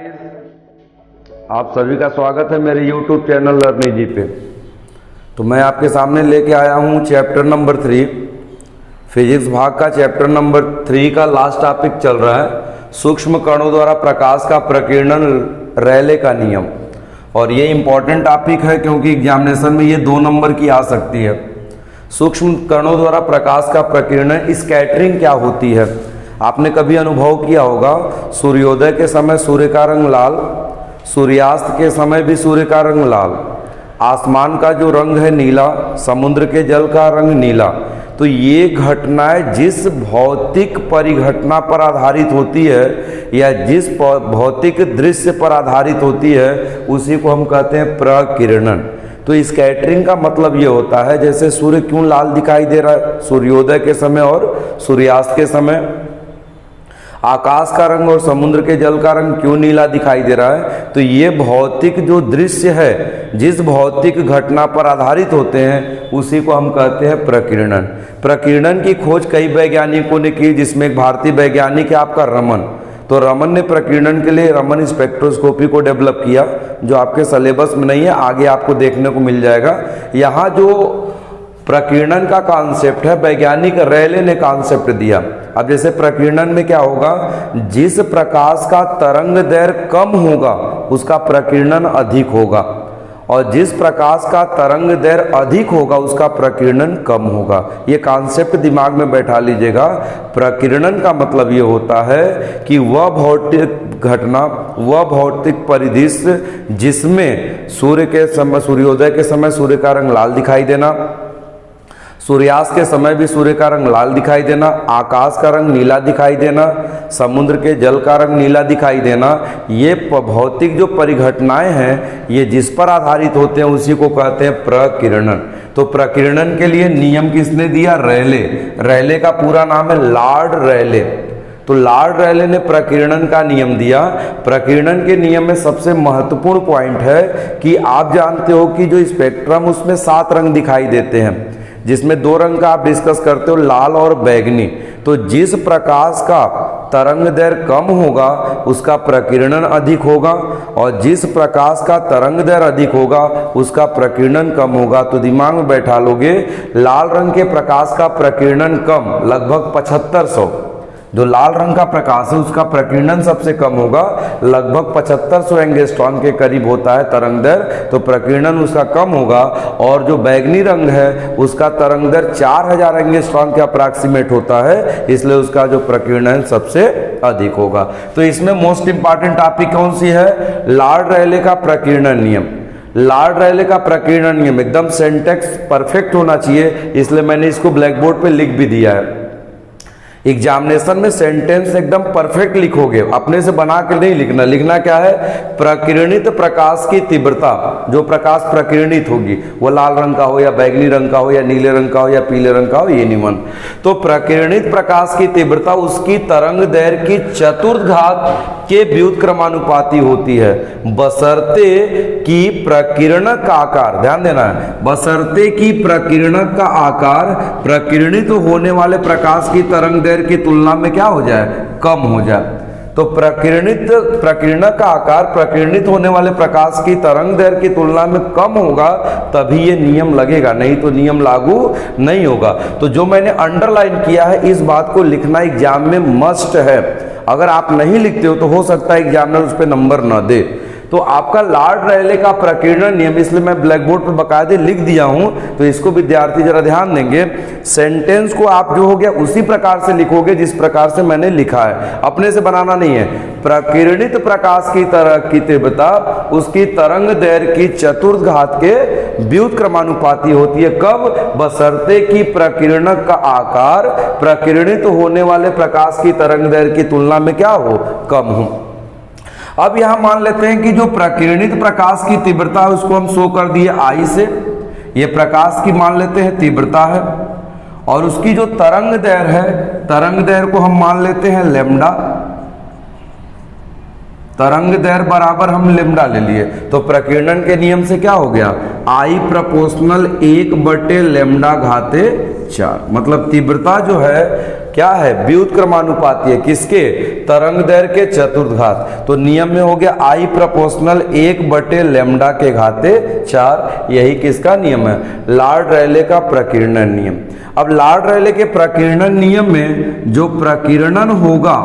Guys, आप सभी का स्वागत है मेरे YouTube चैनल लर्निंग जी पे। तो मैं आपके सामने लेके आया हूँ चैप्टर नंबर 3 फिजिक्स भाग का चैप्टर नंबर 3 का लास्ट टॉपिक चल रहा है सूक्ष्म कणों द्वारा प्रकाश का प्रकीर्णन, रेले का नियम। और ये इम्पॉर्टेंट टॉपिक है क्योंकि एग्जामिनेशन में ये 2 नंबर की आ सकती है। सूक्ष्म कणों द्वारा प्रकाश का प्रकीर्णन, स्कैटरिंग क्या होती है। आपने कभी अनुभव किया होगा, सूर्योदय के समय सूर्य का रंग लाल, सूर्यास्त के समय भी सूर्य का रंग लाल, आसमान का जो रंग है नीला, समुद्र के जल का रंग नीला। तो ये घटनाएं जिस भौतिक परिघटना पर आधारित होती है या जिस भौतिक दृश्य पर आधारित होती है उसी को हम कहते हैं प्रकीर्णन। तो स्कैटरिंग का मतलब ये होता है, जैसे सूर्य क्यों लाल दिखाई दे रहा है सूर्योदय के समय और सूर्यास्त के समय, आकाश का रंग और समुद्र के जल का रंग क्यों नीला दिखाई दे रहा है। तो ये भौतिक जो दृश्य है जिस भौतिक घटना पर आधारित होते हैं उसी को हम कहते हैं प्रकीर्णन। प्रकीर्णन की खोज कई वैज्ञानिकों ने की, जिसमें एक भारतीय वैज्ञानिक है आपका रमन। तो रमन ने प्रकीर्णन के लिए रमन स्पेक्ट्रोस्कोपी को डेवलप किया, जो आपके सिलेबस में नहीं है, आगे आपको देखने को मिल जाएगा। यहाँ जो प्रकीर्णन का कॉन्सेप्ट है वैज्ञानिक रेले ने कॉन्सेप्ट दिया। अब जैसे प्रकीर्णन में क्या होगा, जिस प्रकाश का तरंग दैर्घ्य कम होगा उसका प्रकीर्णन अधिक होगा, और जिस प्रकाश का तरंग दैर्घ्य अधिक होगा उसका प्रकीर्णन कम होगा। ये कॉन्सेप्ट दिमाग में बैठा लीजिएगा। प्रकीर्णन का मतलब ये होता है कि वह भौतिक घटना, वह भौतिक परिदृश्य जिसमें सूर्य के समय, सूर्योदय के समय सूर्य का रंग लाल दिखाई देना, सूर्यास्त के समय भी सूर्य का रंग लाल दिखाई देना, आकाश का रंग नीला दिखाई देना, समुद्र के जल का रंग नीला दिखाई देना, ये भौतिक जो परिघटनाएं हैं ये जिस पर आधारित होते हैं उसी को कहते हैं प्रकीर्णन। तो प्रकीर्णन के लिए नियम किसने दिया, रेले। रेले का पूरा नाम है लॉर्ड रेले। तो लॉर्ड रेले ने प्रकीर्णन का नियम दिया। प्रकीर्णन के नियम में सबसे महत्वपूर्ण पॉइंट है कि आप जानते हो कि जो स्पेक्ट्रम उसमें 7 रंग दिखाई देते हैं, जिसमें 2 रंग का आप डिस्कस करते हो, लाल और बैगनी। तो जिस प्रकाश का तरंग दैर्घ्य कम होगा उसका प्रकीर्णन अधिक होगा, और जिस प्रकाश का तरंग दैर्घ्य अधिक होगा उसका प्रकीर्णन कम होगा। तो दिमाग में बैठा लोगे, लाल रंग के प्रकाश का प्रकीर्णन कम, लगभग 7500। जो लाल रंग का प्रकाश है उसका प्रकीर्णन सबसे कम होगा, लगभग 7500 एंगस्ट्रॉम के करीब होता है तरंग दैर्घ्य, तो प्रकीर्णन उसका कम होगा। और जो बैगनी रंग है उसका तरंग दैर्घ्य 4000 एंगस्ट्रॉम के अप्रॉक्सीमेट होता है, इसलिए उसका जो प्रकीर्णन सबसे अधिक होगा। तो इसमें मोस्ट इंपॉर्टेंट टॉपिक कौन सी है, लॉर्ड रेले का प्रकीर्णन नियम। लॉर्ड रेले का प्रकीर्णन नियम एकदम सेंटेक्स परफेक्ट होना चाहिए, इसलिए मैंने इसको ब्लैक बोर्ड पे लिख भी दिया है। एग्जामिनेशन में सेंटेंस एकदम परफेक्ट लिखोगे, अपने से बना के नहीं लिखना। लिखना क्या है, प्रकीर्णित प्रकाश की तीव्रता, जो प्रकाश प्रकीर्णित होगी वो लाल रंग का हो या बैगनी रंग का हो या नीले रंग का हो या पीले रंग का हो, ये नियम। तो प्रकीर्णित प्रकाश की तीव्रता उसकी तरंग दैर्घ्य की चतुर्घात के व्युत्क्रमानुपाती होती है, बशर्ते कि प्रकीर्णक का आकार, ध्यान देना है, बशर्ते कि प्रकीर्णक का आकार प्रकीर्णित होने वाले प्रकाश की तरंग की तुलना में क्या हो जाए, कम हो जाए। तो प्रकीर्णक का आकार प्रकीर्णित होने वाले प्रकाश की तरंग दैर्घ्य की तुलना में कम होगा तभी ये नियम लगेगा, नहीं तो नियम लागू नहीं होगा। तो जो मैंने अंडरलाइन किया है इस बात को लिखना एग्जाम में मस्ट है। अगर आप नहीं लिखते हो तो हो सकता है एग्जामिनर उस पर नंबर न दे। तो आपका लॉर्ड रेले का प्रकीर्णन नियम, इसलिए मैं ब्लैक बोर्ड पर बकायदे लिख दिया हूं, तो इसको विद्यार्थी जरा ध्यान देंगे। सेंटेंस को आप जो हो गया उसी प्रकार से लिखोगे जिस प्रकार से मैंने लिखा है, अपने से बनाना नहीं है। प्रकीर्णित प्रकाश की तरह की तीव्रता उसकी तरंग दैर्घ्य की चतुर्घात के व्युत्क्रमानुपाती होती है, कब, बशर्ते कि प्रकीर्णक का आकार प्रकीर्णित होने वाले प्रकाश की तरंग दैर्घ्य की तुलना में क्या हो, कम हो। अब यहां मान लेते हैं कि जो प्रकीर्णित प्रकाश की तीव्रता है उसको हम शो कर दिए आई से, ये प्रकाश की मान लेते हैं तीव्रता है, और उसकी जो तरंग दैर्घ्य है, तरंग दैर्घ्य को हम मान लेते हैं लैम्डा। तरंग दैर्घ्य बराबर हम लैम्डा ले लिए, तो प्रकीर्णन के नियम से क्या हो गया, आई प्रोपोर्शनल 1 लैम्डा घाते 4। मतलब तीव्रता जो है क्या है, व्युत्क्रमानुपाती है, किसके, तरंग दैर्घ्य के चतुर्थघात। तो नियम में हो गया I प्रोपोर्शनल 1/λ के घाते 4। यही किसका नियम है? लॉर्ड रेले का प्रकीर्णन नियम। अब लॉर्ड रेले के प्रकीर्णन नियम में जो प्रकीर्णन होगा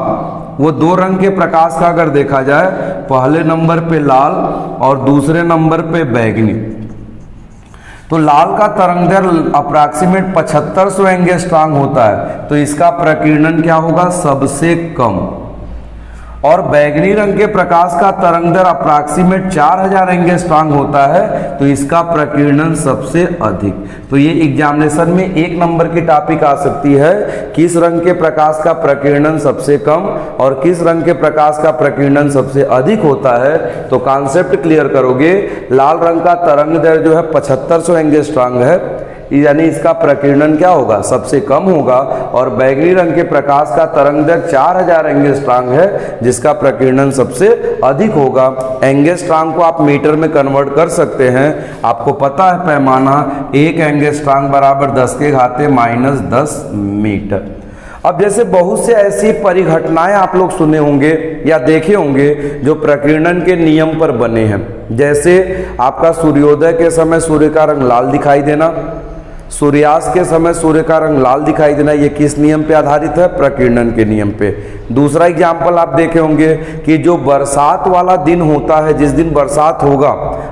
वो दो रंग के प्रकाश का अगर देखा जाए, पहले नंबर पे लाल और दूसरे नंबर पे बैंगनी। तो लाल का तरंगदैर्घ्य अप्रॉक्सीमेट 7500 एंगस्ट्रॉम होता है, तो इसका प्रकीर्णन क्या होगा? सबसे कम। और बैंगनी रंग के प्रकाश का तरंगदैर्घ्य अप्रॉक्सीमेट 4000 एंगस्ट्रॉम होता है, तो इसका प्रकीर्णन सबसे अधिक। तो ये एग्जामिनेशन में 1 नंबर की टॉपिक आ सकती है, किस रंग के प्रकाश का प्रकीर्णन सबसे कम और किस रंग के प्रकाश का प्रकीर्णन सबसे अधिक होता है। तो कॉन्सेप्ट क्लियर करोगे, लाल रंग का तरंगदैर्घ्य जो है 7500 एंगस्ट्रॉम है, यानी इसका प्रकीर्णन क्या होगा? सबसे कम होगा। और बैंगनी रंग के प्रकाश का तरंगदैर्घ्य 4000 एंगस्ट्रॉम है, जिसका प्रकीर्णन सबसे अधिक होगा। एंगस्ट्रॉम को आप मीटर में कन्वर्ट कर सकते हैं। आपको पता है पैमाना, 1 एंगस्ट्रॉम बराबर 10 के घाते -10 मीटर। अब जैसे बहुत से ऐसी परिघटनाएं आप लोग सुने होंगे या देखे होंगे जो प्रकीर्णन के नियम पर बने हैं। जैसे आपका सूर्योदय के समय सूर्य का रंग लाल दिखाई देना, सूर्यास्त के समय सूर्य का रंग लाल दिखाई देना, ये किस नियम पे आधारित है? प्रकीर्णन के नियम पे। दूसरा एग्जाम्पल आप देखे होंगे कि जो बरसात वाला दिन होता है, जिस दिन बरसात होगा,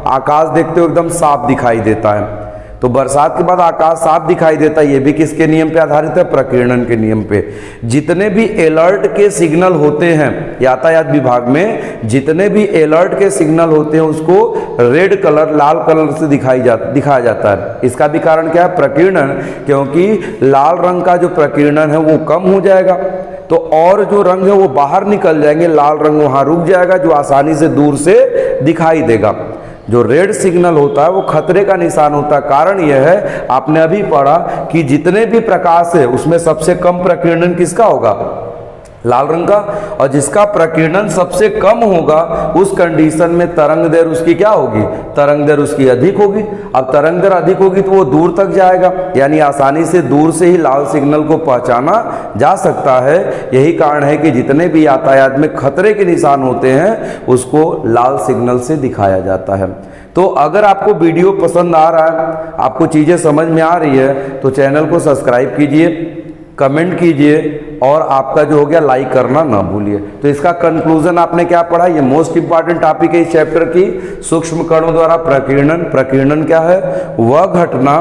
आकाश देखते हो एकदम साफ दिखाई देता है, तो बरसात के बाद आकाश साफ दिखाई देता है, ये भी किसके नियम पे आधारित है? प्रकीर्णन के नियम पे। जितने भी अलर्ट के सिग्नल होते हैं यातायात विभाग में, जितने भी अलर्ट के सिग्नल होते हैं उसको रेड कलर, लाल कलर से दिखाया जाता है। इसका भी कारण क्या है? प्रकीर्णन। क्योंकि लाल रंग का जो प्रकीर्णन है वो कम हो जाएगा, तो और जो रंग है वो बाहर निकल जाएंगे, लाल रंग वहां रुक जाएगा, जो आसानी से दूर से दिखाई देगा। जो रेड सिग्नल होता है वो खतरे का निशान होता है। कारण यह है, आपने अभी पढ़ा कि जितने भी प्रकाश है उसमें सबसे कम प्रकीर्णन किसका होगा? लाल रंग का। और जिसका प्रकीर्णन सबसे कम होगा उस कंडीशन में तरंगदैर्घ्य उसकी क्या होगी? तरंगदैर्घ्य उसकी अधिक होगी। अब तरंगदैर्घ्य अधिक होगी तो वो दूर तक जाएगा, यानी आसानी से दूर से ही लाल सिग्नल को पहचाना जा सकता है। यही कारण है कि जितने भी यातायात में खतरे के निशान होते हैं उसको लाल सिग्नल से दिखाया जाता है। तो अगर आपको वीडियो पसंद आ रहा है, आपको चीज़ें समझ में आ रही है, तो चैनल को सब्सक्राइब कीजिए, कमेंट कीजिए और आपका जो हो गया लाइक करना ना भूलिए। तो इसका कंक्लूजन आपने क्या पढ़ा? ये मोस्ट इंपॉर्टेंट टॉपिक है इस चैप्टर की, सूक्ष्म कणों द्वारा प्रकीर्णन। प्रकीर्णन क्या है? वह घटना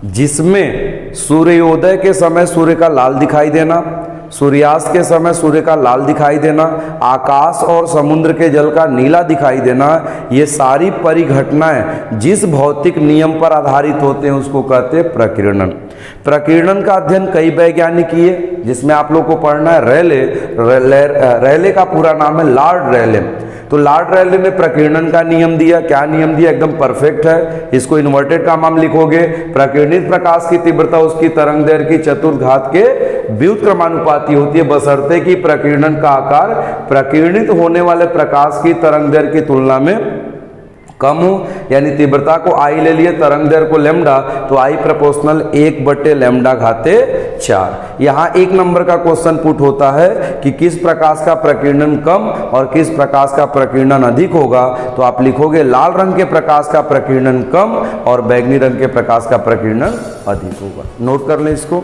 जिसमें सूर्योदय के समय सूर्य का लाल दिखाई देना, सूर्यास्त के समय सूर्य का लाल दिखाई देना, आकाश और समुद्र के जल का नीला दिखाई देना, ये सारी परिघटनाएं जिस भौतिक नियम पर आधारित होते हैं उसको कहते हैं प्रकीर्णन। प्रकीर्णन का अध्ययन कई वैज्ञानिक किए, जिसमें आप लोग को पढ़ना है रेले का पूरा नाम है लॉर्ड रेले। तो लॉर्ड रेले ने प्रकीर्णन का नियम दिया। क्या नियम दिया? एकदम परफेक्ट है, इसको इन्वर्टेड का नाम लिखोगे। प्रकीर्णित प्रकाश की तीव्रता उसकी तरंगदैर्घ्य की चतुर्थघात के व्युत्क्रमानुपाती होती है, बशर्ते कि प्रकीर्णन का आकार प्रकीर्णित होने वाले प्रकाश की तरंगदैर्घ्य की तुलना में कम हो। यानी तीव्रता को आई ले लिए, तरंगदैर्घ्य को लैम्डा, तो आई प्रोपोर्शनल 1/λ घाते 4। यहाँ 1 नंबर का क्वेश्चन पुट होता है कि किस प्रकाश का प्रकीर्णन कम और किस प्रकाश का प्रकीर्णन अधिक होगा। तो आप लिखोगे लाल रंग के प्रकाश का प्रकीर्णन कम और बैंगनी रंग के प्रकाश का प्रकीर्णन अधिक होगा। नोट कर लें इसको।